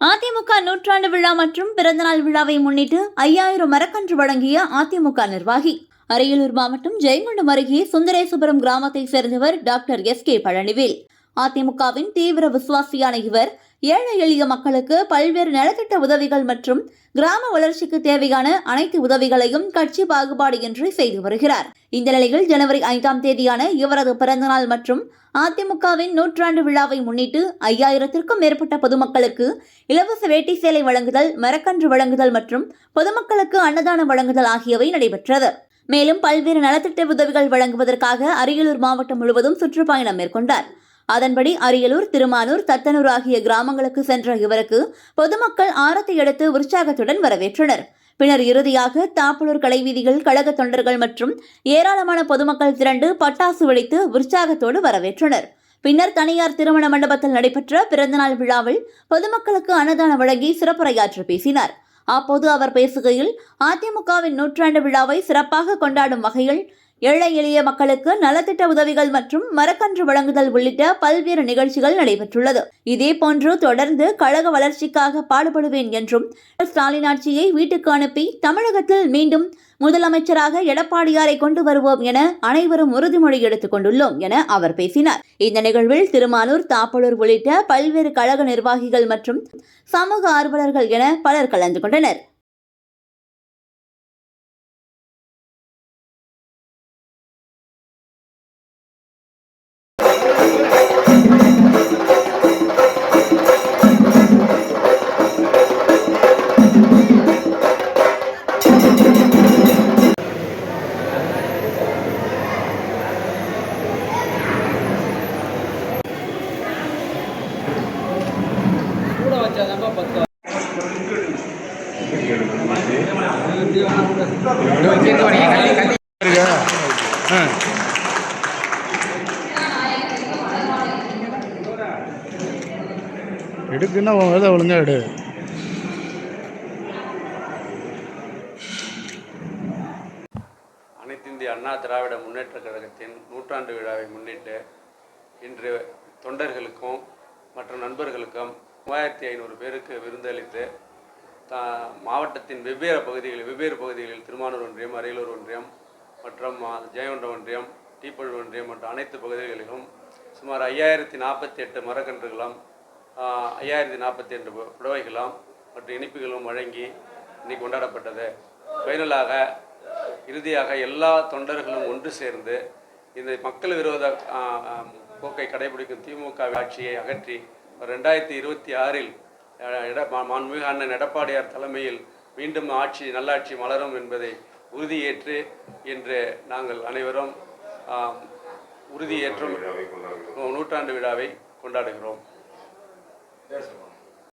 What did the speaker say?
அதிமுக நூற்றாண்டு விழா மற்றும் பிறந்தநாள் விழாவை முன்னிட்டு 5000 மரக்கன்று வழங்கிய அதிமுக நிர்வாகி. அரியலூர் மாவட்டம் ஜெயங்கொண்டம் அருகே சுந்தரேசுபுரம் கிராமத்தைச் சேர்ந்தவர் டாக்டர் எஸ்.கே. பழனிவேல். அதிமுகவின் தீவிர விசுவாசியான இவர் ஏழை எளிய மக்களுக்கு பல்வேறு நலத்திட்ட உதவிகள் மற்றும் கிராம வளர்ச்சிக்கு தேவையான அனைத்து உதவிகளையும் கட்சி பாகுபாடு இன்றி செய்து வருகிறார். இந்த நிலையில் ஜனவரி 5ஆம் தேதியான இவரது பிறந்தநாள் மற்றும் அதிமுகவின் நூற்றாண்டு விழாவை முன்னிட்டு 5000த்திற்கும் மேற்பட்ட பொதுமக்களுக்கு இலவச வேட்டி சேலை வழங்குதல், மரக்கன்று வழங்குதல் மற்றும் பொதுமக்களுக்கு அன்னதானம் வழங்குதல் ஆகியவை நடைபெற்றது. மேலும் பல்வேறு நலத்திட்ட உதவிகள் வழங்குவதற்காக அரியலூர் மாவட்டம் முழுவதும் சுற்றுப்பயணம் மேற்கொண்டார். அதன்படி அரியலூர், திருமானூர், தத்தனூர் ஆகிய கிராமங்களுக்கு சென்ற இவருக்கு பொதுமக்கள் ஆரத்தி எடுத்து உற்சாகத்துடன் வரவேற்றனர். பின்னர் இறுதியாக தாப்பலூர் கடைவீதியில் கழக தொண்டர்கள் மற்றும் ஏராளமான பொதுமக்கள் திரண்டு பட்டாசு வெடித்து உற்சாகத்தோடு வரவேற்றனர். பின்னர் தனியார் திருமண மண்டபத்தில் நடைபெற்ற பிறந்தநாள் விழாவில் பொதுமக்களுக்கு அன்னதானம் வழங்கி சிறப்புரையாற்றி பேசினார். அப்போது அவர் பேசுகையில், அதிமுகவின் நூற்றாண்டு விழாவை சிறப்பாக கொண்டாடும் வகையில் ஏழை எளிய மக்களுக்கு நலத்திட்ட உதவிகள் மற்றும் மரக்கன்று வழங்குதல் உள்ளிட்ட பல்வேறு நிகழ்ச்சிகள் நடைபெற்றுள்ளது. இதேபோன்று தொடர்ந்து கழக வளர்ச்சிக்காக பாடுபடுவேன் என்றும், ஸ்டாலின் ஆட்சியை வீட்டுக்கு அனுப்பி தமிழகத்தில் மீண்டும் முதலமைச்சராக எடப்பாடியாரை கொண்டு வருவோம் என அனைவரும் உறுதிமொழி எடுத்துக் கொண்டுள்ளோம் என அவர் பேசினார். இந்த நிகழ்வில் திருமானூர், தாப்பலூர் உள்ளிட்ட பல்வேறு கழக நிர்வாகிகள் மற்றும் சமூக ஆர்வலர்கள் என பலர் கலந்து கொண்டனர். எடுக்குன்னா ஒழுங்கா எடு. அனைத்து இந்திய அண்ணா திராவிட முன்னேற்ற கழகத்தின் நூற்றாண்டு விழாவை முன்னிட்டு இன்று தொண்டர்களுக்கும் மற்ற நண்பர்களுக்கும் 3500 பேருக்கு விருந்தளித்து மாவட்டத்தின் வெவ்வேறு பகுதிகளில் திருமானூர் ஒன்றியம், அரியலூர் ஒன்றியம் மற்றும் ஜெயங்கொண்டம் ஒன்றியம், டீப்பழூர் ஒன்றியம் மற்றும் அனைத்து பகுதிகளிலும் சுமார் 5048 மரக்கன்றுகளும் 5048 புடவைகளும் மற்றும் இனிப்புகளும் வழங்கி இன்னைக்கு கொண்டாடப்பட்டது. ஃபைனலாக இறுதியாக எல்லா தொண்டர்களும் ஒன்று சேர்ந்து இந்த மக்கள் விரோத போக்கை கடைபிடிக்கும் திமுக ஆட்சியை அகற்றி 2026இல் மாண்புமிகு அண்ணன் எடப்பாடியார் தலைமையில் மீண்டும் நல்லாட்சி மலரும் என்பதை உறுதியேற்று இன்று நாங்கள் அனைவரும் உறுதியேற்றும் நூற்றாண்டு விழாவை கொண்டாடுகிறோம்.